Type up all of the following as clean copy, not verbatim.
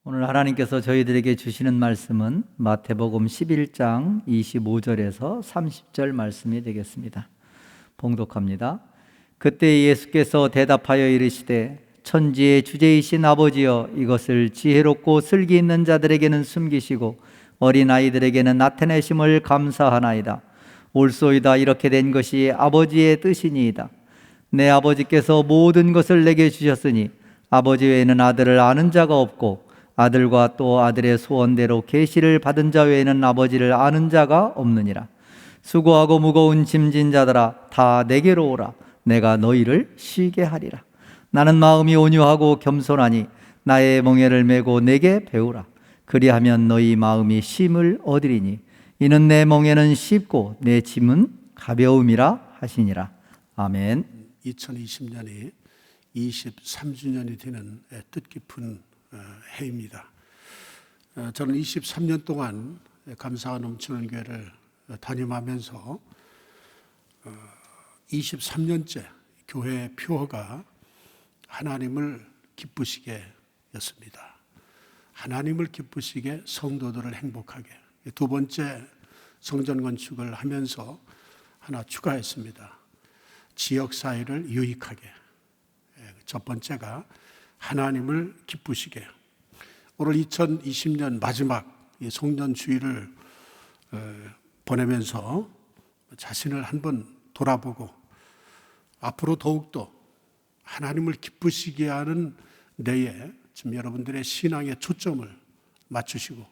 오늘 하나님께서 저희들에게 주시는 말씀은 마태복음 11장 25절에서 30절 말씀이 되겠습니다. 봉독합니다. 그때 예수께서 대답하여 이르시되 천지의 주제이신 아버지여, 이것을 지혜롭고 슬기 있는 자들에게는 숨기시고 어린아이들에게는 나타내심을 감사하나이다. 옳소이다. 이렇게 된 것이 아버지의 뜻이니이다. 내 아버지께서 모든 것을 내게 주셨으니 아버지 외에는 아들을 아는 자가 없고 아들과 또 아들의 소원대로 계시를 받은 자 외에는 아버지를 아는 자가 없느니라. 수고하고 무거운 짐진 자들아, 다 내게로 오라. 내가 너희를 쉬게 하리라. 나는 마음이 온유하고 겸손하니 나의 멍에를 메고 내게 배우라. 그리하면 너희 마음이 쉼을 얻으리니 이는 내 멍에는 쉽고 내 짐은 가벼움이라 하시니라. 아멘. 2020년이 23주년이 되는 뜻깊은 해입니다. 저는 23년 동안 감사가 넘치는 교회를 담임하면서 23년째 교회의 표어가 하나님을 기쁘시게 였습니다. 하나님을 기쁘시게, 성도들을 행복하게. 두 번째 성전 건축을 하면서 하나 추가했습니다. 지역사회를 유익하게. 첫 번째가 하나님을 기쁘시게. 오늘 2020년 마지막 송년주일을 보내면서 자신을 한번 돌아보고 앞으로 더욱더 하나님을 기쁘시게 하는 내에 좀 여러분들의 신앙의 초점을 맞추시고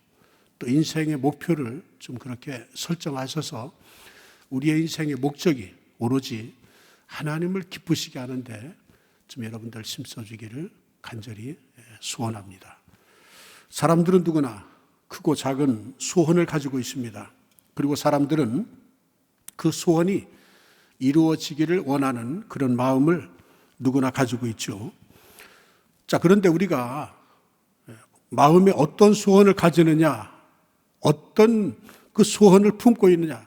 또 인생의 목표를 좀 그렇게 설정하셔서 우리의 인생의 목적이 오로지 하나님을 기쁘시게 하는데 좀 여러분들 힘써주기를 간절히 소원합니다. 사람들은 누구나 크고 작은 소원을 가지고 있습니다. 그리고 사람들은 그 소원이 이루어지기를 원하는 그런 마음을 누구나 가지고 있죠. 자, 그런데 우리가 마음에 어떤 소원을 가지느냐, 어떤 그 소원을 품고 있느냐,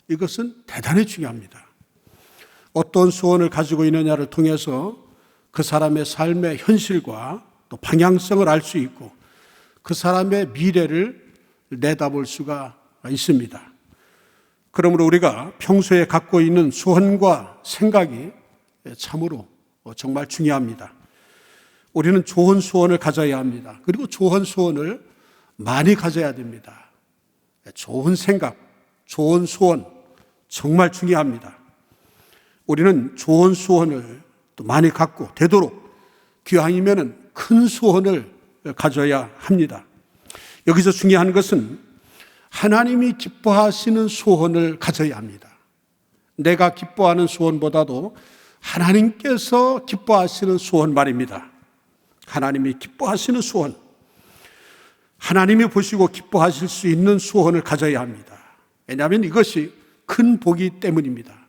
이것은 대단히 중요합니다. 어떤 소원을 가지고 있느냐를 통해서 그 사람의 삶의 현실과 또 방향성을 알 수 있고 그 사람의 미래를 내다볼 수가 있습니다. 그러므로 우리가 평소에 갖고 있는 소원과 생각이 참으로 정말 중요합니다. 우리는 좋은 소원을 가져야 합니다. 그리고 좋은 소원을 많이 가져야 됩니다. 좋은 생각, 좋은 소원 정말 중요합니다. 우리는 좋은 소원을 또 많이 갖고 되도록 기왕이면 큰 소원을 가져야 합니다. 여기서 중요한 것은 하나님이 기뻐하시는 소원을 가져야 합니다. 내가 기뻐하는 소원보다도 하나님께서 기뻐하시는 소원 말입니다. 하나님이 기뻐하시는 소원, 하나님이 보시고 기뻐하실 수 있는 소원을 가져야 합니다. 왜냐하면 이것이 큰 복이 때문입니다.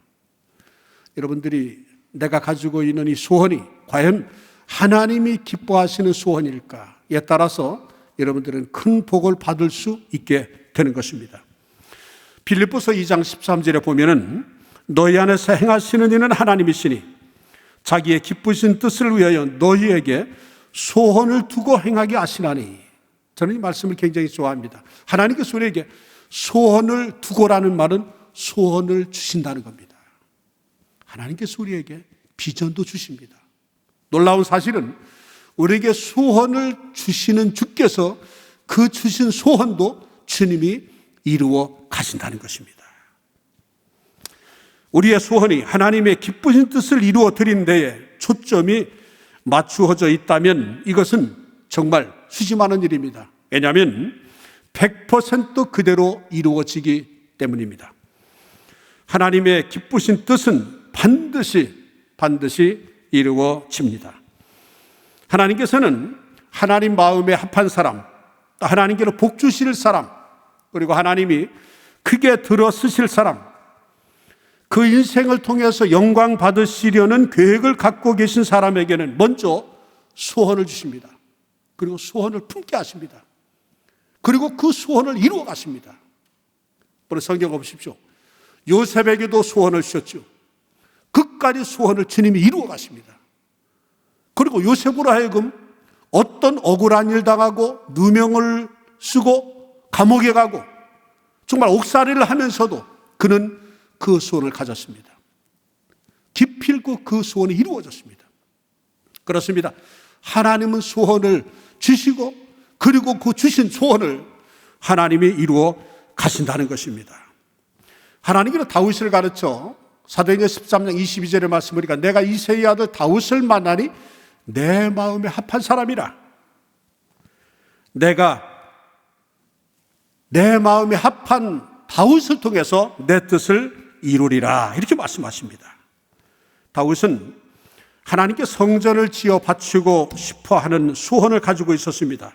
여러분들이 내가 가지고 있는 이 소원이 과연 하나님이 기뻐하시는 소원일까에 따라서 여러분들은 큰 복을 받을 수 있게 되는 것입니다. 빌립보서 2장 13절에 보면은 너희 안에서 행하시는 이는 하나님이시니 자기의 기쁘신 뜻을 위하여 너희에게 소원을 두고 행하게 하시나니. 저는 이 말씀을 굉장히 좋아합니다. 하나님께서 우리에게 소원을 두고라는 말은 소원을 주신다는 겁니다. 하나님께서 우리에게 비전도 주십니다. 놀라운 사실은 우리에게 소원을 주시는 주께서 그 주신 소원도 주님이 이루어 가신다는 것입니다. 우리의 소원이 하나님의 기쁘신 뜻을 이루어 드린 데에 초점이 맞추어져 있다면 이것은 정말 수심하는 일입니다. 왜냐하면 100% 그대로 이루어지기 때문입니다. 하나님의 기쁘신 뜻은 반드시 이루어집니다. 하나님께서는 하나님 마음에 합한 사람, 또 하나님께로 복 주실 사람, 그리고 하나님이 크게 들어쓰실 사람, 그 인생을 통해서 영광 받으시려는 계획을 갖고 계신 사람에게는 먼저 소원을 주십니다. 그리고 소원을 품게 하십니다. 그리고 그 소원을 이루어 가십니다. 오늘 성경 보십시오. 요셉에게도 소원을 주셨죠. 끝까지 소원을 주님이 이루어 가십니다. 그리고 요셉으로 하여금 어떤 억울한 일 당하고 누명을 쓰고 감옥에 가고 정말 옥살이를 하면서도 그는 그 소원을 가졌습니다. 기필코 그 소원이 이루어졌습니다. 그렇습니다. 하나님은 소원을 주시고 그리고 그 주신 소원을 하나님이 이루어 가신다는 것입니다. 하나님께서 다윗을 가르쳐 사도행전 13장 22절의 말씀을 보니까 내가 이새의 아들 다윗을 만나니 내 마음에 합한 사람이라. 내가 내 마음에 합한 다윗을 통해서 내 뜻을 이루리라 이렇게 말씀하십니다. 다윗은 하나님께 성전을 지어 바치고 싶어하는 소원을 가지고 있었습니다.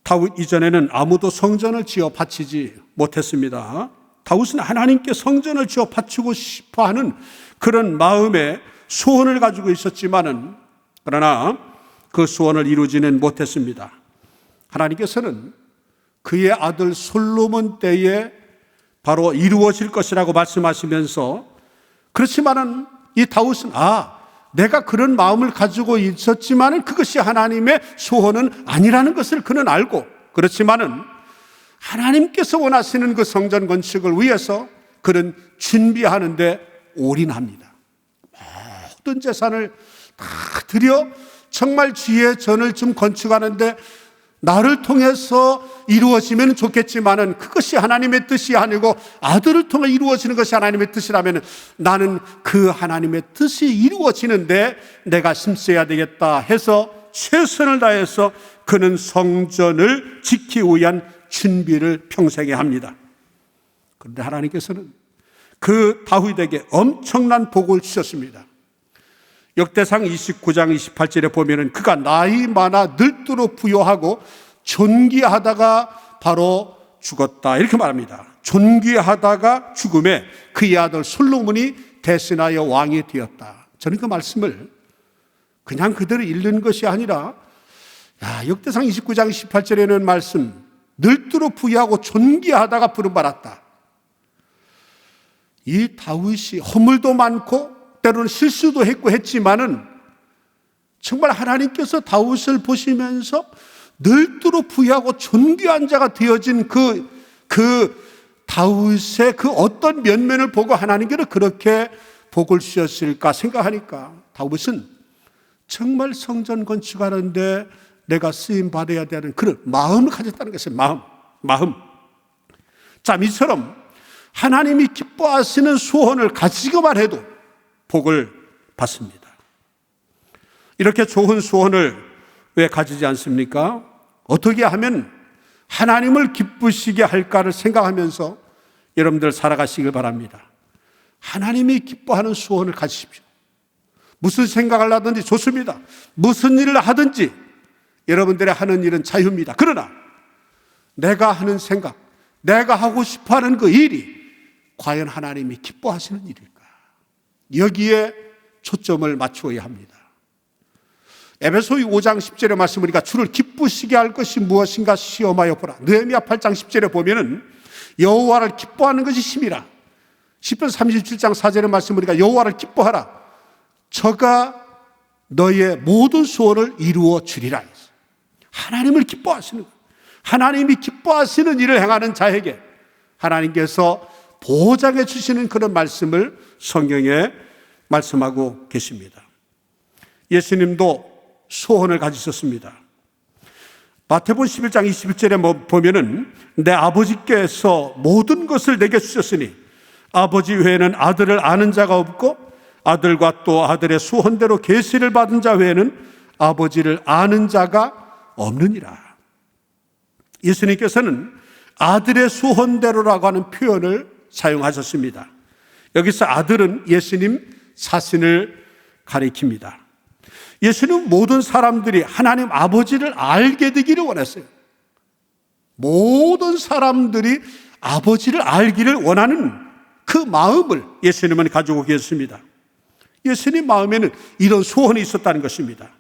다윗 이전에는 아무도 성전을 지어 바치지 못했습니다. 다윗은 하나님께 성전을 지어 바치고 싶어하는 그런 마음의 소원을 가지고 있었지만은 그러나 그 소원을 이루지는 못했습니다. 하나님께서는 그의 아들 솔로몬 때에 바로 이루어질 것이라고 말씀하시면서 그렇지만은 이 다윗은 내가 그런 마음을 가지고 있었지만은 그것이 하나님의 소원은 아니라는 것을 그는 알고 그렇지만은 하나님께서 원하시는 그 성전 건축을 위해서 그는 준비하는데 올인합니다. 모든 재산을 다 들여 정말 주의 전을 좀 건축하는데 나를 통해서 이루어지면 좋겠지만은 그것이 하나님의 뜻이 아니고 아들을 통해 이루어지는 것이 하나님의 뜻이라면 나는 그 하나님의 뜻이 이루어지는데 내가 힘써야 되겠다 해서 최선을 다해서 그는 성전을 지키기 위한 준비를 평생에 합니다. 그런데 하나님께서는 그 다윗에게 엄청난 복을 주셨습니다. 역대상 29장 28절에 보면은 그가 나이 많아 늙도록 부요하고 존귀하다가 바로 죽었다 이렇게 말합니다. 존귀하다가 죽음에 그의 아들 솔로몬이 대신하여 왕이 되었다. 저는 그 말씀을 그냥 그대로 읽는 것이 아니라 역대상 29장 28절에는 말씀 늙도록 부유하고 존귀하다가 부름받았다. 이 다윗이 허물도 많고 때로는 실수도 했고 했지만은 정말 하나님께서 다윗을 보시면서 늙도록 부유하고 존귀한 자가 되어진 그 다윗의 그 어떤 면면을 보고 하나님께서 그렇게 복을 주셨을까 생각하니까 다윗은 정말 성전 건축하는데 내가 쓰임 받아야 되는 그런 마음을 가졌다는 것이에요. 마음. 자, 이처럼 하나님이 기뻐하시는 소원을 가지고만 해도 복을 받습니다. 이렇게 좋은 소원을 왜 가지지 않습니까? 어떻게 하면 하나님을 기쁘시게 할까를 생각하면서 여러분들 살아가시길 바랍니다. 하나님이 기뻐하는 소원을 가지십시오. 무슨 생각을 하든지 좋습니다. 무슨 일을 하든지 여러분들의 하는 일은 자유입니다. 그러나 내가 하는 생각, 내가 하고 싶어하는 그 일이 과연 하나님이 기뻐하시는 일일까? 여기에 초점을 맞추어야 합니다. 에베소서 5장 10절의 말씀이니까 주를 기쁘시게 할 것이 무엇인가 시험하여 보라. 느헤미야 8장 10절에 보면은 여호와를 기뻐하는 것이 힘이라. 시편 37장 4절의 말씀이니까 여호와를 기뻐하라. 저가 너의 모든 소원을 이루어 주리라. 하나님을 기뻐하시는 거예요. 하나님이 기뻐하시는 일을 행하는 자에게 하나님께서 보장해 주시는 그런 말씀을 성경에 말씀하고 계십니다. 예수님도 소원을 가지셨습니다. 마태복음 11장 21절에 보면은 내 아버지께서 모든 것을 내게 주셨으니 아버지 외에는 아들을 아는 자가 없고 아들과 또 아들의 소원대로 계시를 받은 자 외에는 아버지를 아는 자가 없느니라. 예수님께서는 아들의 소원대로라고 하는 표현을 사용하셨습니다. 여기서 아들은 예수님 자신을 가리킵니다. 예수님은 모든 사람들이 하나님 아버지를 알게 되기를 원했어요. 모든 사람들이 아버지를 알기를 원하는 그 마음을 예수님은 가지고 계셨습니다. 예수님 마음에는 이런 소원이 있었다는 것입니다.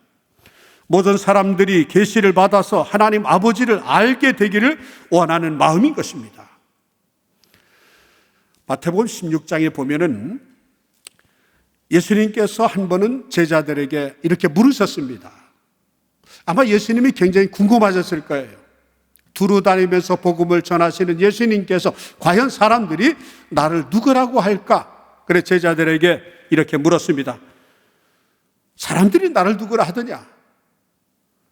모든 사람들이 계시를 받아서 하나님 아버지를 알게 되기를 원하는 마음인 것입니다. 마태복음 16장에 보면은 예수님께서 한 번은 제자들에게 이렇게 물으셨습니다. 아마 예수님이 굉장히 궁금하셨을 거예요. 두루 다니면서 복음을 전하시는 예수님께서 과연 사람들이 나를 누구라고 할까? 그래 제자들에게 이렇게 물었습니다. 사람들이 나를 누구라 하더냐?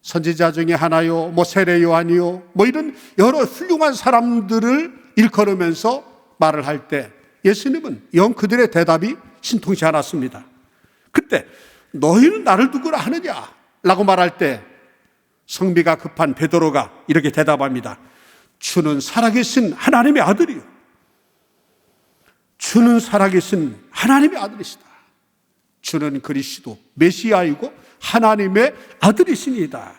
선지자 중에 하나요? 뭐 세례 요한이요? 뭐 이런 여러 훌륭한 사람들을 일컬으면서 말을 할 때 예수님은 영 그들의 대답이 신통치 않았습니다. 그때 너희는 나를 누구라 하느냐? 라고 말할 때 성미가 급한 베드로가 이렇게 대답합니다. 주는 살아계신 하나님의 아들이요. 주는 살아계신 하나님의 아들이시다. 주는 그리스도 메시아이고 하나님의 아들이시니이다.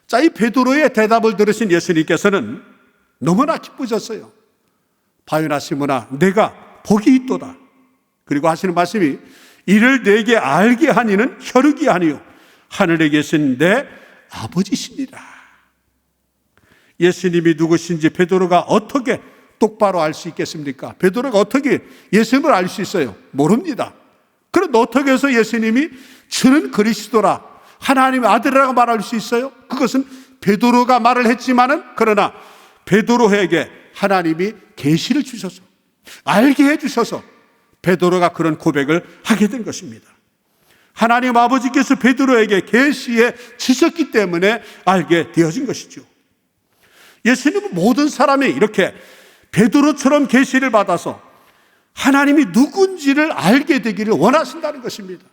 자, 이 베드로의 대답을 들으신 예수님께서는 너무나 기쁘셨어요. 바요나 시몬아, 내가 복이 있도다. 그리고 하시는 말씀이 이를 내게 알게 하니는 혈육이 아니요 하늘에 계신 내 아버지시니라. 예수님이 누구신지 베드로가 어떻게 똑바로 알 수 있겠습니까? 베드로가 어떻게 예수님을 알 수 있어요? 모릅니다. 그런데 어떻게 해서 예수님이 주는 그리스도라 하나님의 아들이라고 말할 수 있어요? 그것은 베드로가 말을 했지만은 그러나 베드로에게 하나님이 계시를 주셔서 알게 해주셔서 베드로가 그런 고백을 하게 된 것입니다. 하나님 아버지께서 베드로에게 계시해 주셨기 때문에 알게 되어진 것이죠. 예수님은 모든 사람이 이렇게 베드로처럼 계시를 받아서 하나님이 누군지를 알게 되기를 원하신다는 것입니다.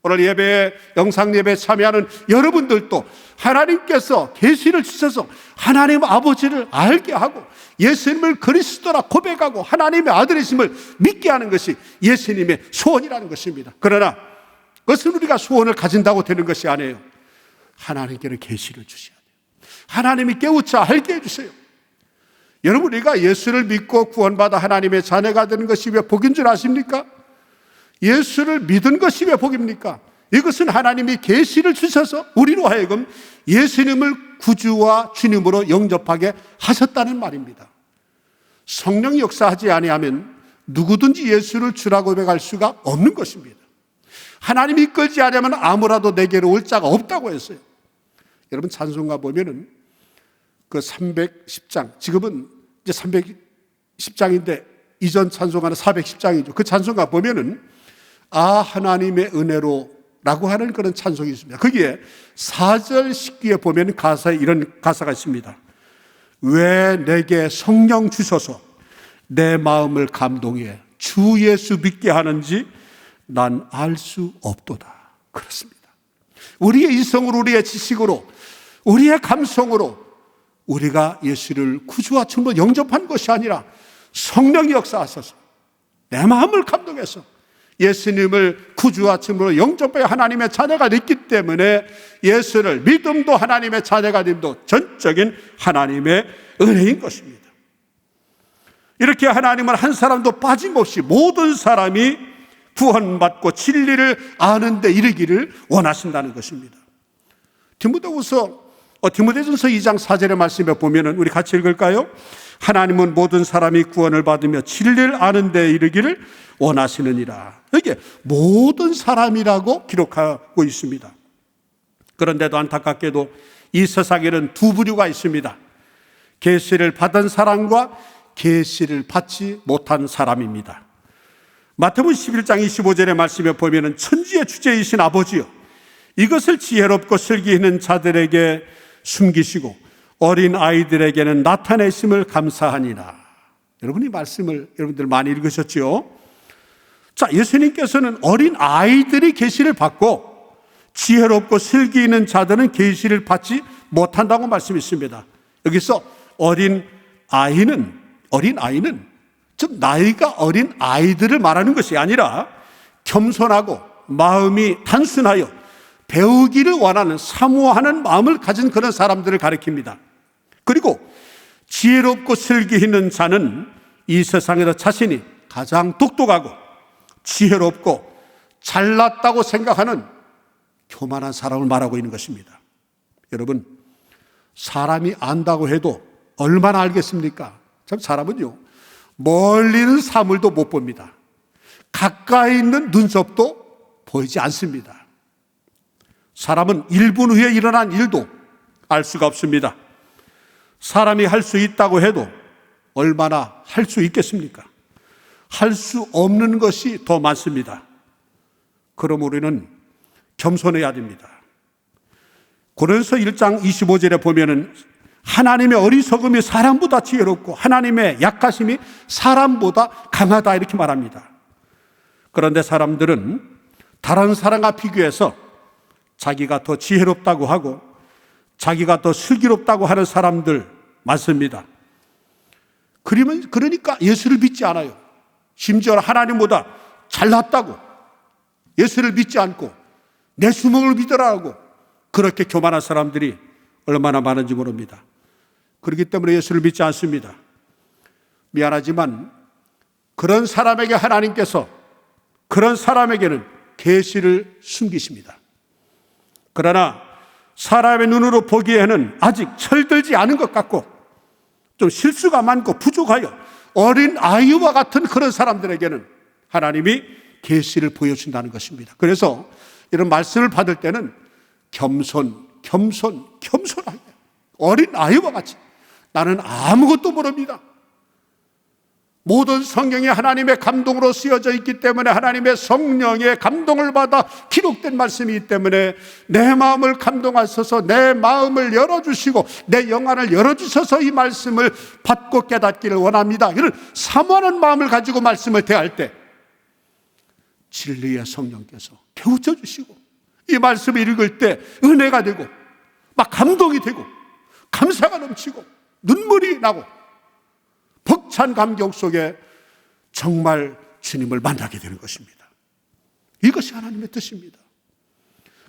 오늘 예배에 영상 예배에 참여하는 여러분들도 하나님께서 계시를 주셔서 하나님 아버지를 알게 하고 예수님을 그리스도라 고백하고 하나님의 아들이심을 믿게 하는 것이 예수님의 소원이라는 것입니다. 그러나 그것은 우리가 소원을 가진다고 되는 것이 아니에요. 하나님께는 계시를 주셔야 돼요. 하나님이 깨우쳐 알게 해주세요. 여러분, 우리가 예수를 믿고 구원받아 하나님의 자녀가 되는 것이 왜 복인 줄 아십니까? 예수를 믿은 것이 왜 복입니까? 이것은 하나님이 계시를 주셔서 우리로 하여금 예수님을 구주와 주님으로 영접하게 하셨다는 말입니다. 성령이 역사하지 아니하면 누구든지 예수를 주라고 고백할 수가 없는 것입니다. 하나님이 이끌지 않으면 아무라도 내게로 올 자가 없다고 했어요. 여러분, 찬송가 보면은 그 310장, 지금은 이제 310장인데 이전 찬송가는 410장이죠. 그 찬송가 보면은 아 하나님의 은혜로 라고 하는 그런 찬송이 있습니다. 거기에 4절 10기에 보면 가사에 이런 가사가 있습니다. 왜 내게 성령 주셔서 내 마음을 감동해 주 예수 믿게 하는지 난 알 수 없도다. 그렇습니다. 우리의 이성으로, 우리의 지식으로, 우리의 감성으로 우리가 예수를 구주와 주로 영접한 것이 아니라 성령이 역사하셔서 내 마음을 감동해서 예수님을 구주와 주로 영접해 하나님의 자녀가 됐기 때문에 예수를 믿음도 하나님의 자녀가 됨도 전적인 하나님의 은혜인 것입니다. 이렇게 하나님은 한 사람도 빠짐없이 모든 사람이 구원받고 진리를 아는 데 이르기를 원하신다는 것입니다. 디모데전서 2장 4절의 말씀에 보면은 우리 같이 읽을까요? 하나님은 모든 사람이 구원을 받으며 진리를 아는 데 이르기를 원하시느니라. 이게 모든 사람이라고 기록하고 있습니다. 그런데도 안타깝게도 이 세상에는 두 부류가 있습니다. 계시를 받은 사람과 계시를 받지 못한 사람입니다. 마태복음 11장 25절의 말씀에 보면은 천지의 주제이신 아버지여 이것을 지혜롭고 슬기 있는 자들에게 숨기시고 어린 아이들에게는 나타내심을 감사하니라. 여러분, 이 말씀을 여러분들 많이 읽으셨죠? 자, 예수님께서는 어린 아이들이 계시를 받고 지혜롭고 슬기 있는 자들은 계시를 받지 못한다고 말씀했습니다. 여기서 어린 아이는 즉 나이가 어린 아이들을 말하는 것이 아니라 겸손하고 마음이 단순하여 배우기를 원하는 사모하는 마음을 가진 그런 사람들을 가리킵니다. 그리고 지혜롭고 슬기 있는 자는 이 세상에서 자신이 가장 똑똑하고 지혜롭고 잘났다고 생각하는 교만한 사람을 말하고 있는 것입니다. 여러분, 사람이 안다고 해도 얼마나 알겠습니까? 참 사람은요, 멀리 있는 사물도 못 봅니다. 가까이 있는 눈썹도 보이지 않습니다. 사람은 1분 후에 일어난 일도 알 수가 없습니다. 사람이 할 수 있다고 해도 얼마나 할 수 있겠습니까? 할 수 없는 것이 더 많습니다. 그럼 우리는 겸손해야 됩니다. 고린도서 1장 25절에 보면은 하나님의 어리석음이 사람보다 지혜롭고 하나님의 약하심이 사람보다 강하다 이렇게 말합니다. 그런데 사람들은 다른 사람과 비교해서 자기가 더 지혜롭다고 하고 자기가 더 슬기롭다고 하는 사람들 많습니다. 그러니까 예수를 믿지 않아요. 심지어 하나님보다 잘났다고 예수를 믿지 않고 내 수목을 믿으라고 그렇게 교만한 사람들이 얼마나 많은지 모릅니다. 그렇기 때문에 예수를 믿지 않습니다. 미안하지만 그런 사람에게 하나님께서 그런 사람에게는 계시를 숨기십니다. 그러나 사람의 눈으로 보기에는 아직 철들지 않은 것 같고 좀 실수가 많고 부족하여 어린 아이와 같은 그런 사람들에게는 하나님이 계시를 보여준다는 것입니다. 그래서 이런 말씀을 받을 때는 겸손하게 어린 아이와 같이 나는 아무것도 모릅니다. 모든 성경이 하나님의 감동으로 쓰여져 있기 때문에 하나님의 성령의 감동을 받아 기록된 말씀이기 때문에 내 마음을 감동하셔서 내 마음을 열어주시고 내 영안을 열어주셔서 이 말씀을 받고 깨닫기를 원합니다. 이런 사모하는 마음을 가지고 말씀을 대할 때 진리의 성령께서 깨우쳐 주시고 이 말씀을 읽을 때 은혜가 되고 막 감동이 되고 감사가 넘치고 눈물이 나고 벅찬 감격 속에 정말 주님을 만나게 되는 것입니다. 이것이 하나님의 뜻입니다.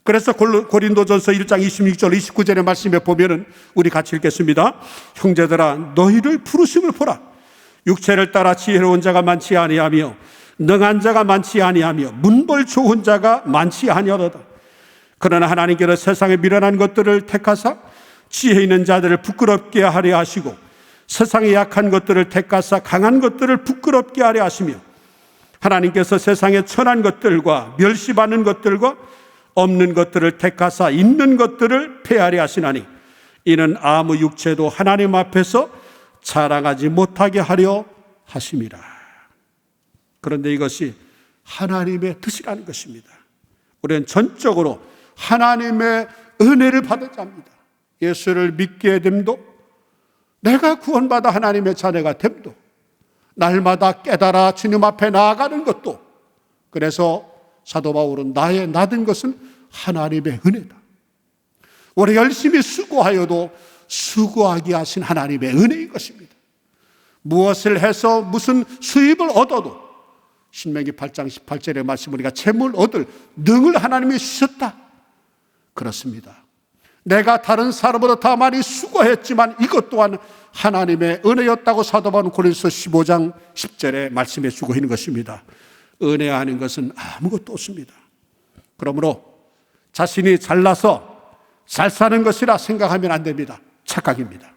그래서 고린도전서 1장 26절 29절의 말씀에 보면은 우리 같이 읽겠습니다. 형제들아 너희를 부르심을 보라. 육체를 따라 지혜로운 자가 많지 아니하며 능한 자가 많지 아니하며 문벌 좋은 자가 많지 아니하도다. 그러나 하나님께서 세상에 미련한 것들을 택하사 지혜 있는 자들을 부끄럽게 하려 하시고 세상에 약한 것들을 택하사 강한 것들을 부끄럽게 하려 하시며 하나님께서 세상에 천한 것들과 멸시받는 것들과 없는 것들을 택하사 있는 것들을 폐하려 하시나니 이는 아무 육체도 하나님 앞에서 자랑하지 못하게 하려 하심이라. 그런데 이것이 하나님의 뜻이라는 것입니다. 우리는 전적으로 하나님의 은혜를 받은 자입니다. 예수를 믿게 됨도 내가 구원받아 하나님의 자녀가 됨도 날마다 깨달아 주님 앞에 나아가는 것도 그래서 사도 바울은 나의 나된 것은 하나님의 은혜다. 우리 열심히 수고하여도 수고하게 하신 하나님의 은혜인 것입니다. 무엇을 해서 무슨 수입을 얻어도 신명기 8장 18절의 말씀 우리가 재물 얻을 능을 하나님이 주셨다. 그렇습니다. 내가 다른 사람보다 더 많이 수고했지만 이것 또한 하나님의 은혜였다고 사도 바울은 고린도서 15장 10절에 말씀해 주고 있는 것입니다. 은혜하는 것은 아무것도 없습니다. 그러므로 자신이 잘나서 잘 사는 것이라 생각하면 안 됩니다. 착각입니다.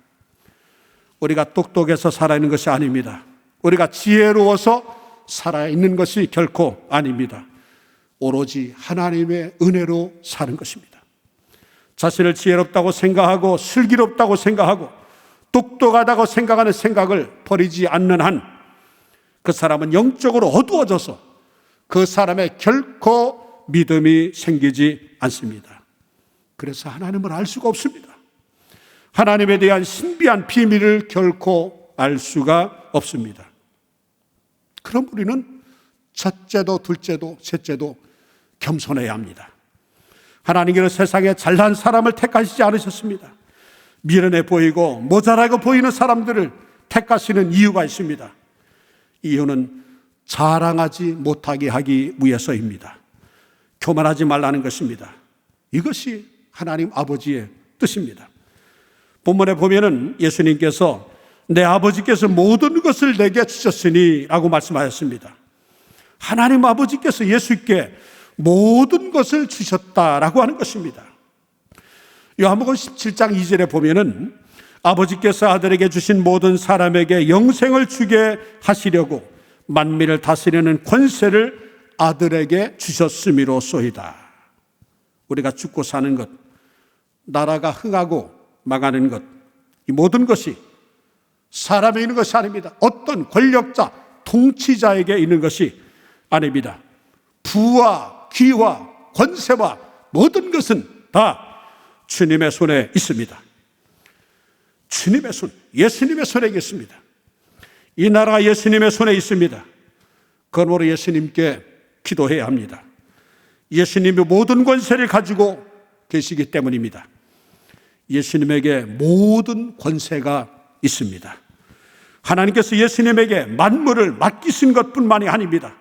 우리가 똑똑해서 살아있는 것이 아닙니다. 우리가 지혜로워서 살아있는 것이 결코 아닙니다. 오로지 하나님의 은혜로 사는 것입니다. 자신을 지혜롭다고 생각하고 슬기롭다고 생각하고 똑똑하다고 생각하는 생각을 버리지 않는 한 그 사람은 영적으로 어두워져서 그 사람의 결코 믿음이 생기지 않습니다. 그래서 하나님을 알 수가 없습니다. 하나님에 대한 신비한 비밀을 결코 알 수가 없습니다. 그럼 우리는 첫째도 둘째도 셋째도 겸손해야 합니다. 하나님께서 세상에 잘난 사람을 택하시지 않으셨습니다. 미련해 보이고 모자라고 보이는 사람들을 택하시는 이유가 있습니다. 이유는 자랑하지 못하게 하기 위해서입니다. 교만하지 말라는 것입니다. 이것이 하나님 아버지의 뜻입니다. 본문에 보면은 예수님께서 내 아버지께서 모든 것을 내게 주셨으니 라고 말씀하셨습니다. 하나님 아버지께서 예수께 모든 것을 주셨다라고 하는 것입니다. 요한복음 17장 2절에 보면은 아버지께서 아들에게 주신 모든 사람에게 영생을 주게 하시려고 만민을 다스리는 권세를 아들에게 주셨음이로소이다. 우리가 죽고 사는 것, 나라가 흥하고 망하는 것, 이 모든 것이 사람에 있는 것이 아닙니다. 어떤 권력자, 통치자에게 있는 것이 아닙니다. 부와 귀와 권세와 모든 것은 다 주님의 손에 있습니다. 주님의 손, 예수님의 손에 있습니다. 이 나라가 예수님의 손에 있습니다. 그러므로 예수님께 기도해야 합니다. 예수님이 모든 권세를 가지고 계시기 때문입니다. 예수님에게 모든 권세가 있습니다. 하나님께서 예수님에게 만물을 맡기신 것뿐만이 아닙니다.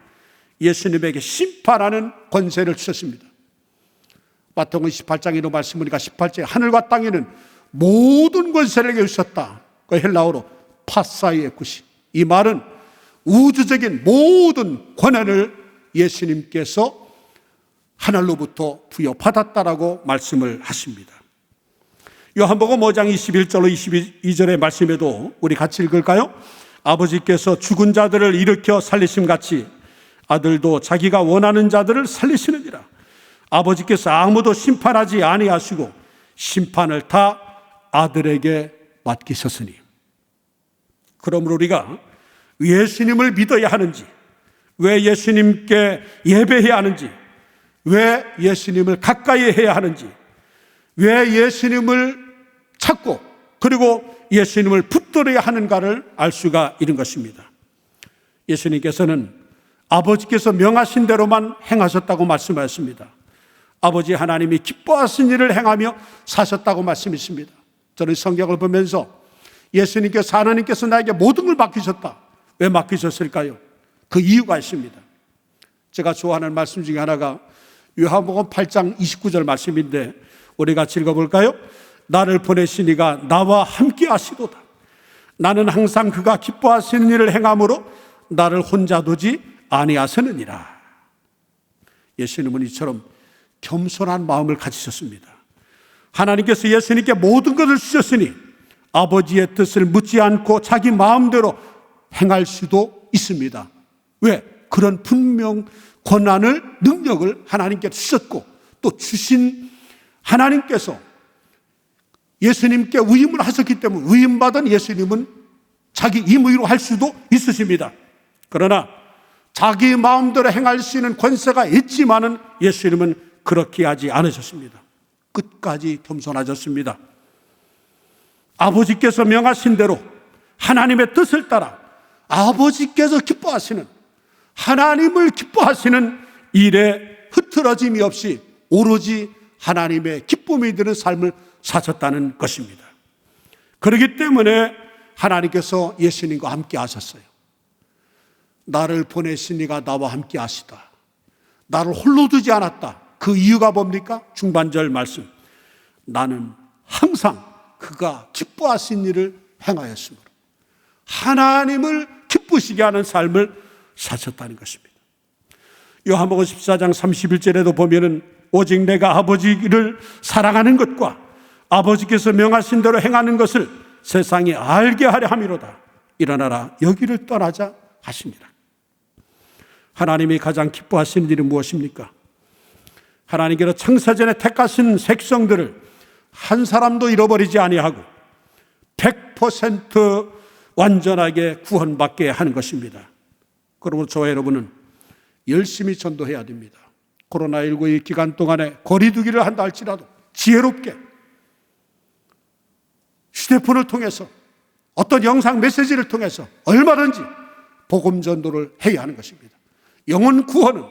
예수님에게 심판하는 권세를 주셨습니다. 마태복음 18장에 말씀 보니까 18절에 하늘과 땅에는 모든 권세를 주셨다. 그 헬라어로 파사이에쿠시. 이 말은 우주적인 모든 권한을 예수님께서 하늘로부터 부여받았다라고 말씀을 하십니다. 요한복음 5장 21절로 22절의 말씀에도 우리 같이 읽을까요? 아버지께서 죽은 자들을 일으켜 살리심 같이 아들도 자기가 원하는 자들을 살리시느니라. 아버지께서 아무도 심판하지 아니하시고 심판을 다 아들에게 맡기셨으니. 그러므로 우리가 예수님을 믿어야 하는지, 왜 예수님께 예배해야 하는지, 왜 예수님을 가까이 해야 하는지, 왜 예수님을 찾고 그리고 예수님을 붙들어야 하는가를 알 수가 있는 것입니다. 예수님께서는 아버지께서 명하신 대로만 행하셨다고 말씀하셨습니다. 아버지 하나님이 기뻐하신 일을 행하며 사셨다고 말씀하십니다. 저는 성경을 보면서 예수님께서, 하나님께서 나에게 모든 걸 맡기셨다. 왜 맡기셨을까요? 그 이유가 있습니다. 제가 좋아하는 말씀 중에 하나가 요한복음 8장 29절 말씀인데 우리 같이 읽어볼까요? 나를 보내신 이가 나와 함께 하시도다. 나는 항상 그가 기뻐하시는 일을 행함으로 나를 혼자 두지 아니하시느니라. 예수님은 이처럼 겸손한 마음을 가지셨습니다. 하나님께서 예수님께 모든 것을 주셨으니 아버지의 뜻을 묻지 않고 자기 마음대로 행할 수도 있습니다. 왜? 그런 분명 권한을, 능력을 하나님께 주셨고 또 주신 하나님께서 예수님께 위임을 하셨기 때문에 위임받은 예수님은 자기 임의로 할 수도 있으십니다. 그러나 자기 마음대로 행할 수 있는 권세가 있지만은 예수님은 그렇게 하지 않으셨습니다. 끝까지 겸손하셨습니다. 아버지께서 명하신 대로 하나님의 뜻을 따라 아버지께서 기뻐하시는, 하나님을 기뻐하시는 일에 흐트러짐이 없이 오로지 하나님의 기쁨이 드는 삶을 사셨다는 것입니다. 그렇기 때문에 하나님께서 예수님과 함께 하셨어요. 나를 보내신 이가 나와 함께 하시다. 나를 홀로 두지 않았다. 그 이유가 뭡니까? 중반절 말씀. 나는 항상 그가 기뻐하신 일을 행하였으므로 하나님을 기쁘시게 하는 삶을 사셨다는 것입니다. 요한복음 14장 31절에도 보면은 오직 내가 아버지를 사랑하는 것과 아버지께서 명하신 대로 행하는 것을 세상에 알게 하려 함이로다. 일어나라 여기를 떠나자 하십니다. 하나님이 가장 기뻐하시는 일은 무엇입니까? 하나님께서 창세전에 택하신 백성들을 한 사람도 잃어버리지 아니하고 100% 완전하게 구원받게 하는 것입니다. 그러므로 저와 여러분은 열심히 전도해야 됩니다. 코로나19의 기간 동안에 거리두기를 한다 할지라도 지혜롭게 휴대폰을 통해서 어떤 영상 메시지를 통해서 얼마든지 복음 전도를 해야 하는 것입니다. 영혼 구원은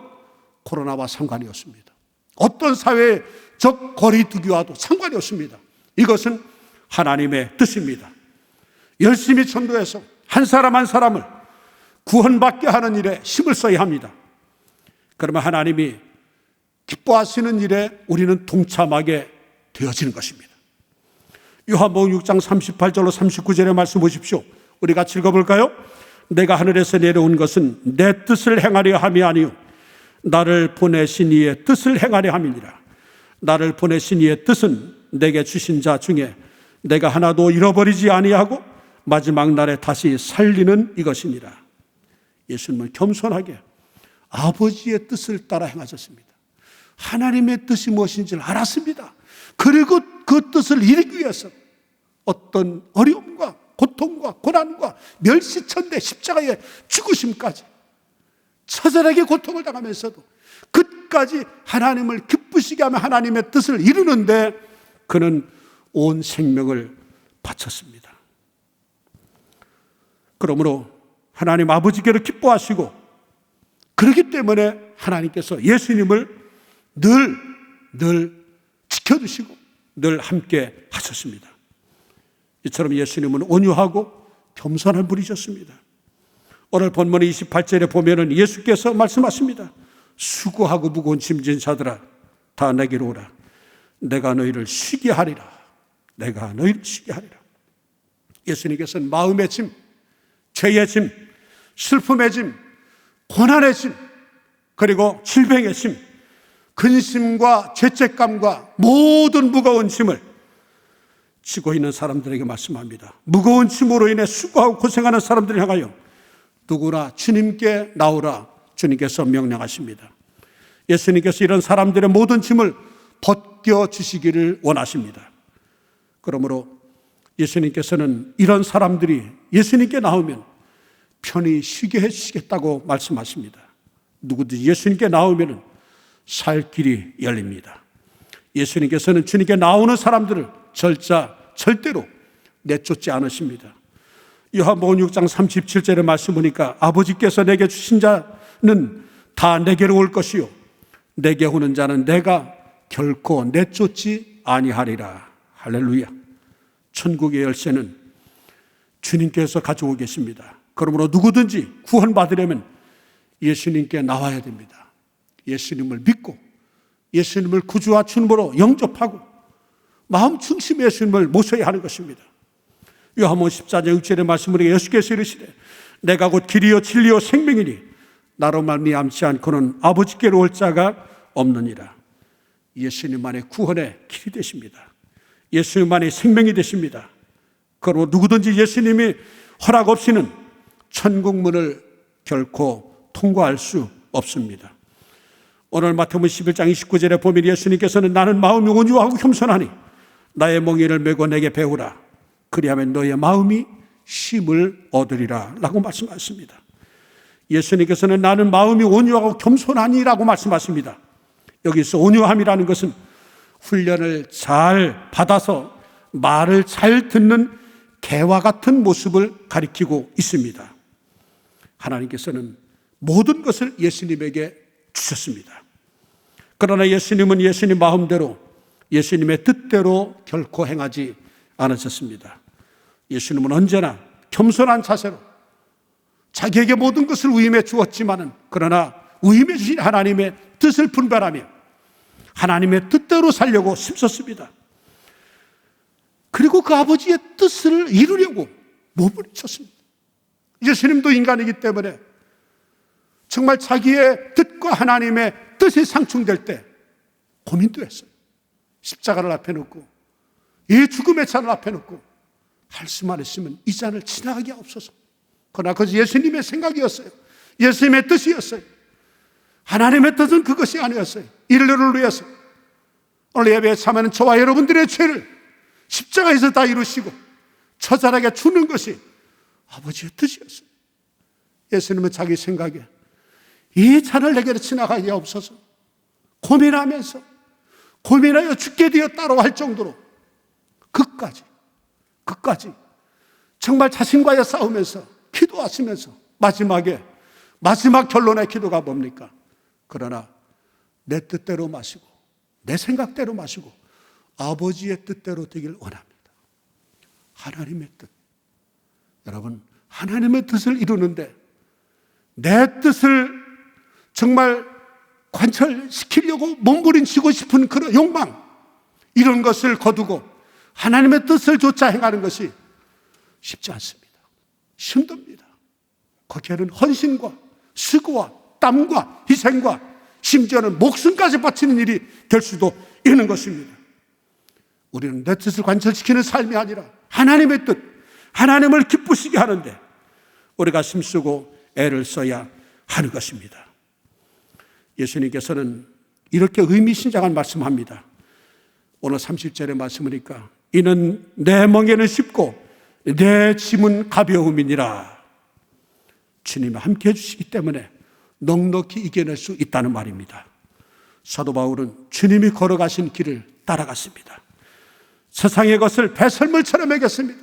코로나와 상관이 없습니다. 어떤 사회적 거리두기와도 상관이 없습니다. 이것은 하나님의 뜻입니다. 열심히 전도해서 한 사람 한 사람을 구원받게 하는 일에 힘을 써야 합니다. 그러면 하나님이 기뻐하시는 일에 우리는 동참하게 되어지는 것입니다. 요한복음 6장 38절로 39절의 말씀 보십시오. 우리 같이 읽어볼까요? 내가 하늘에서 내려온 것은 내 뜻을 행하려 함이 아니요 나를 보내신 이의 뜻을 행하려 함이니라. 나를 보내신 이의 뜻은 내게 주신 자 중에 내가 하나도 잃어버리지 아니하고 마지막 날에 다시 살리는 이것이니라. 예수님은 겸손하게 아버지의 뜻을 따라 행하셨습니다. 하나님의 뜻이 무엇인지를 알았습니다. 그리고 그 뜻을 이루기 위해서 어떤 어려움과 고통과 고난과 멸시천대 십자가의 죽으심까지 처절하게 고통을 당하면서도 끝까지 하나님을 기쁘시게 하며 하나님의 뜻을 이루는데 그는 온 생명을 바쳤습니다. 그러므로 하나님 아버지께로 기뻐하시고, 그렇기 때문에 하나님께서 예수님을 늘 지켜주시고 늘 함께 하셨습니다. 이처럼 예수님은 온유하고 겸손한 분이셨습니다. 오늘 본문 28절에 보면은 예수께서 말씀하십니다. 수고하고 무거운 짐진 자들아 다 내게로 오라. 내가 너희를 쉬게 하리라. 내가 너희를 쉬게 하리라. 예수님께서는 마음의 짐, 죄의 짐, 슬픔의 짐, 고난의 짐, 그리고 질병의 짐, 근심과 죄책감과 모든 무거운 짐을 지고 있는 사람들에게 말씀합니다. 무거운 짐으로 인해 수고하고 고생하는 사람들을 향하여 누구나 주님께 나오라 주님께서 명령하십니다. 예수님께서 이런 사람들의 모든 짐을 벗겨주시기를 원하십니다. 그러므로 예수님께서는 이런 사람들이 예수님께 나오면 편히 쉬게 해주시겠다고 말씀하십니다. 누구든지 예수님께 나오면 살 길이 열립니다. 예수님께서는 주님께 나오는 사람들을 절대로 내쫓지 않으십니다. 요한복음 6장 37절의 말씀 보니까 아버지께서 내게 주신 자는 다 내게로 올 것이요 내게 오는 자는 내가 결코 내쫓지 아니하리라. 할렐루야. 천국의 열쇠는 주님께서 가지고 계십니다. 그러므로 누구든지 구원받으려면 예수님께 나와야 됩니다. 예수님을 믿고 예수님을 구주와 주님으로 영접하고 마음 중심에 예수님을 모셔야 하는 것입니다. 요한복음 14장 6절의 말씀으로 예수께서 이르시되 내가 곧 길이요 진리요 생명이니 나로 말미암지 않고는 아버지께로 올 자가 없느니라. 예수님만의 구원의 길이 되십니다. 예수님만의 생명이 되십니다. 그러므로 누구든지 예수님이 허락 없이는 천국문을 결코 통과할 수 없습니다. 오늘 마태복음 11장 29절에 보면 예수님께서는 나는 마음이 온유하고 겸손하니 나의 멍에를 메고 내게 배우라. 그리하면 너의 마음이 쉼을 얻으리라 라고 말씀하십니다. 예수님께서는 나는 마음이 온유하고 겸손하니라고 말씀하십니다. 여기서 온유함이라는 것은 훈련을 잘 받아서 말을 잘 듣는 개와 같은 모습을 가리키고 있습니다. 하나님께서는 모든 것을 예수님에게 주셨습니다. 그러나 예수님은 예수님 마음대로 예수님의 뜻대로 결코 행하지 않으셨습니다. 예수님은 언제나 겸손한 자세로 자기에게 모든 것을 위임해 주었지만은 그러나 위임해 주신 하나님의 뜻을 분별하며 하나님의 뜻대로 살려고 힘썼습니다. 그리고 그 아버지의 뜻을 이루려고 몸을 쳤습니다. 예수님도 인간이기 때문에 정말 자기의 뜻과 하나님의 뜻이 상충될 때 고민도 했어요. 십자가를 앞에 놓고 이 죽음의 잔을 앞에 놓고 할 수만 있으면 이 잔을 지나가게 하옵소서. 그러나 그것이 예수님의 생각이었어요. 예수님의 뜻이었어요. 하나님의 뜻은 그것이 아니었어요. 인류를 위해서 오늘 예배에 참여하는 저와 여러분들의 죄를 십자가에서 다 이루시고 처절하게 죽는 것이 아버지의 뜻이었어요. 예수님은 자기 생각에 이 잔을 내게로 지나가게 하옵소서 고민하여 죽게 되었다고 할 정도로 끝까지 정말 자신과의 싸우면서 기도하시면서 마지막 결론의 기도가 뭡니까? 그러나 내 뜻대로 마시고 내 생각대로 마시고 아버지의 뜻대로 되길 원합니다. 하나님의 뜻. 여러분, 하나님의 뜻을 이루는데 내 뜻을 정말 관철시키려고 몸부림치고 싶은 그런 욕망, 이런 것을 거두고 하나님의 뜻을 조차 행하는 것이 쉽지 않습니다. 힘듭니다. 거기에는 헌신과 수고와 땀과 희생과 심지어는 목숨까지 바치는 일이 될 수도 있는 것입니다. 우리는 내 뜻을 관철시키는 삶이 아니라 하나님의 뜻, 하나님을 기쁘시게 하는데 우리가 힘쓰고 애를 써야 하는 것입니다. 예수님께서는 이렇게 의미심장한 말씀합니다. 오늘 30절의 말씀이니까 이는 내 멍에는 쉽고 내 짐은 가벼움이니라. 주님이 함께 해주시기 때문에 넉넉히 이겨낼 수 있다는 말입니다. 사도 바울은 주님이 걸어가신 길을 따라갔습니다. 세상의 것을 배설물처럼 여겼습니다.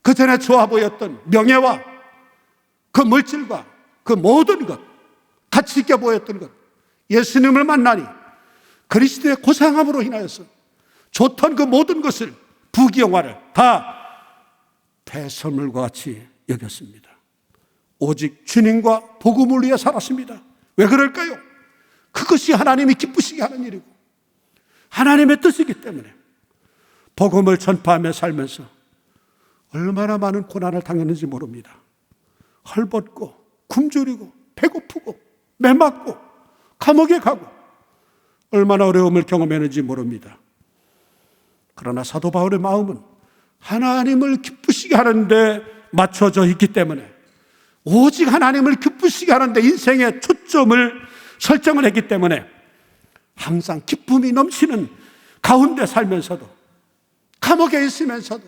그 전에 좋아 보였던 명예와 그 물질과 그 모든 것, 가치 있게 보였던 것, 예수님을 만나니 그리스도의 고생함으로 인하여서 좋던 그 모든 것을, 부귀영화를 다 배설물과 같이 여겼습니다. 오직 주님과 복음을 위해 살았습니다. 왜 그럴까요? 그것이 하나님이 기쁘시게 하는 일이고 하나님의 뜻이기 때문에 복음을 전파하며 살면서 얼마나 많은 고난을 당했는지 모릅니다. 헐벗고 굶주리고 배고프고 매맞고 감옥에 가고 얼마나 어려움을 경험했는지 모릅니다. 그러나 사도 바울의 마음은 하나님을 기쁘시게 하는데 맞춰져 있기 때문에 오직 하나님을 기쁘시게 하는데 인생의 초점을 설정을 했기 때문에 항상 기쁨이 넘치는 가운데 살면서도, 감옥에 있으면서도,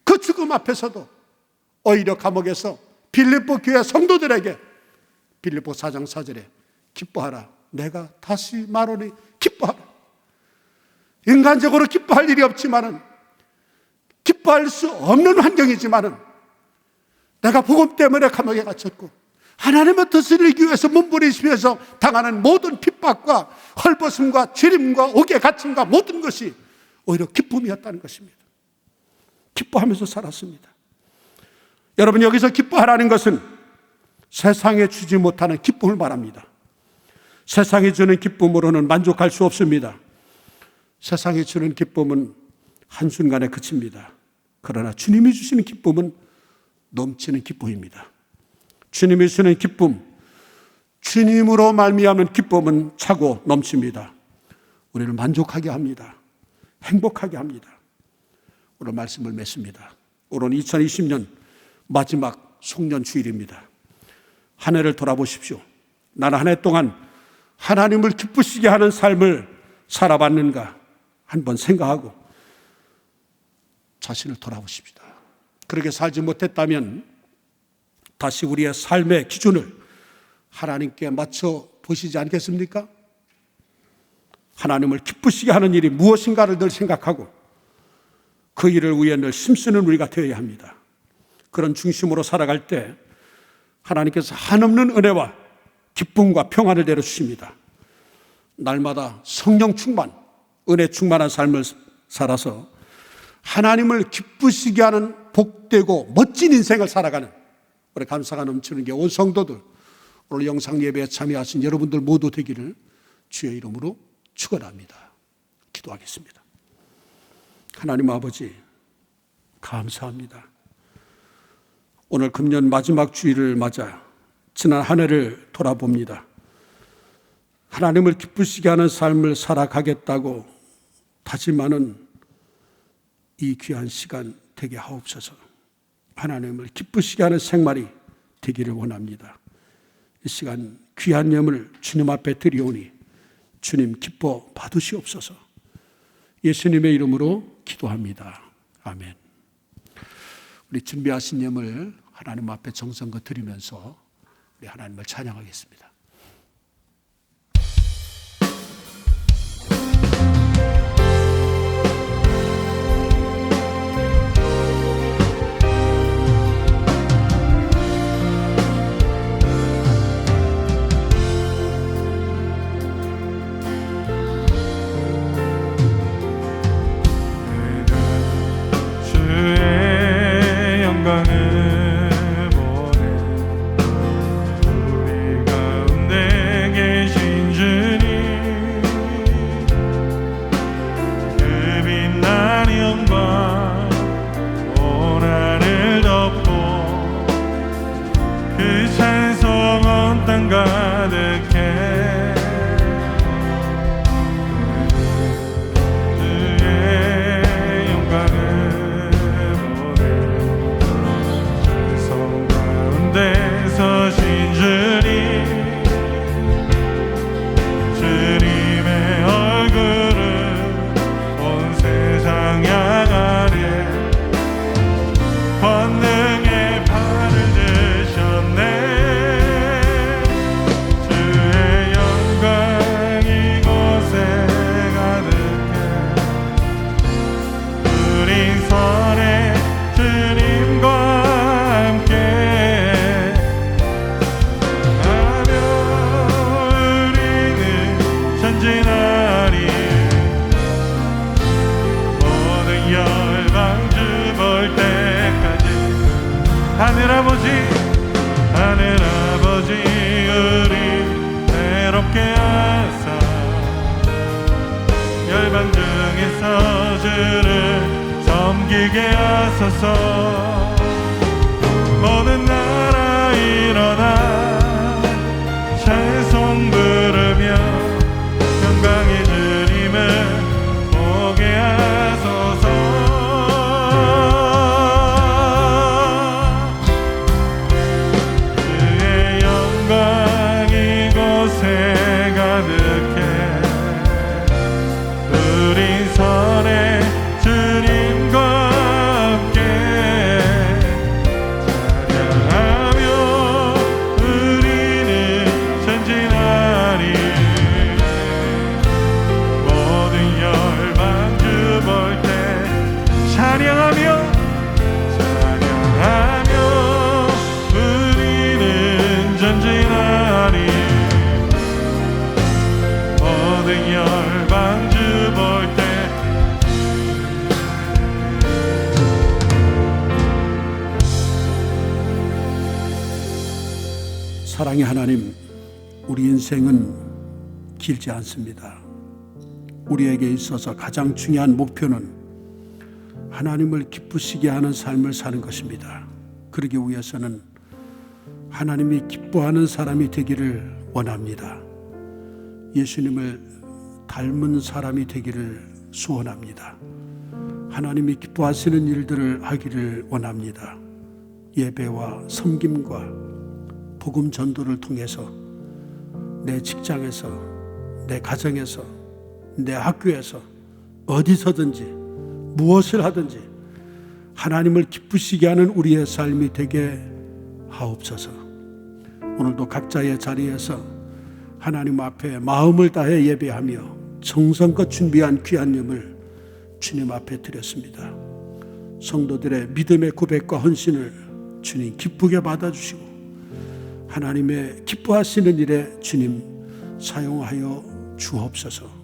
그 죽음 앞에서도 오히려 감옥에서 빌립보 교회 성도들에게 빌립보 4장 4절에 기뻐하라, 내가 다시 말하니 기뻐하라. 인간적으로 기뻐할 일이 없지만은, 기뻐할 수 없는 환경이지만은, 내가 복음 때문에 감옥에 갇혔고 하나님의 뜻을 이루기 위해서 몸부림치면서 당하는 모든 핍박과 헐벗음과 죄림과 옥에 갇힘과 모든 것이 오히려 기쁨이었다는 것입니다. 기뻐하면서 살았습니다. 여러분, 여기서 기뻐하라는 것은 세상에 주지 못하는 기쁨을 말합니다. 세상이 주는 기쁨으로는 만족할 수 없습니다. 세상이 주는 기쁨은 한순간에 그칩니다. 그러나 주님이 주시는 기쁨은 넘치는 기쁨입니다. 주님이 주시는 기쁨, 주님으로 말미암는 기쁨은 차고 넘칩니다. 우리를 만족하게 합니다. 행복하게 합니다. 오늘 말씀을 맺습니다. 오늘 2020년 마지막 송년 주일입니다. 한 해를 돌아보십시오. 나는 한 해 동안 하나님을 기쁘시게 하는 삶을 살아봤는가 한번 생각하고 자신을 돌아보십시다. 그렇게 살지 못했다면 다시 우리의 삶의 기준을 하나님께 맞춰 보시지 않겠습니까? 하나님을 기쁘시게 하는 일이 무엇인가를 늘 생각하고 그 일을 위해 늘 힘쓰는 우리가 되어야 합니다. 그런 중심으로 살아갈 때 하나님께서 한없는 은혜와 기쁨과 평안을 내려주십니다. 날마다 성령 충만, 은혜 충만한 삶을 살아서 하나님을 기쁘시게 하는 복되고 멋진 인생을 살아가는 우리 감사가 넘치는 게 온 성도들, 오늘 영상 예배에 참여하신 여러분들 모두 되기를 주의 이름으로 축원합니다. 기도하겠습니다. 하나님 아버지, 감사합니다. 오늘 금년 마지막 주일을 맞아 지난 한 해를 돌아봅니다. 하나님을 기쁘시게 하는 삶을 살아가겠다고 다짐하는 이 귀한 시간 되게 하옵소서. 하나님을 기쁘시게 하는 생활이 되기를 원합니다. 이 시간 귀한 예물 주님 앞에 드리오니 주님 기뻐 받으시옵소서. 예수님의 이름으로 기도합니다. 아멘. 우리 준비하신 예물 하나님 앞에 정성껏 드리면서 우리 하나님을 찬양하겠습니다. 주의 영광을 보내 우리 가운데 열방 중에서 주를 섬기게 하소서. 모든 나라 일어나 찬송 부르며 영광의 주님을 보게 하소서. 주의 영광 이곳에 가득해 우리 선에 주님과 함께 찬양하며 우리는 전진하리. 모든 열방 주 볼 때 찬양하며 우리는 전진하리. 모든 열방 주 볼 때 사랑의 하나님, 우리 인생은 길지 않습니다. 우리에게 있어서 가장 중요한 목표는 하나님을 기쁘시게 하는 삶을 사는 것입니다. 그러기 위해서는 하나님이 기뻐하는 사람이 되기를 원합니다. 예수님을 닮은 사람이 되기를 소원합니다. 하나님이 기뻐하시는 일들을 하기를 원합니다. 예배와 섬김과 복음 전도를 통해서 내 직장에서, 내 가정에서, 내 학교에서, 어디서든지 무엇을 하든지 하나님을 기쁘시게 하는 우리의 삶이 되게 하옵소서. 오늘도 각자의 자리에서 하나님 앞에 마음을 다해 예배하며 정성껏 준비한 귀한 예물 주님 앞에 드렸습니다. 성도들의 믿음의 고백과 헌신을 주님 기쁘게 받아주시고 하나님의 기뻐하시는 일에 주님 사용하여 주옵소서.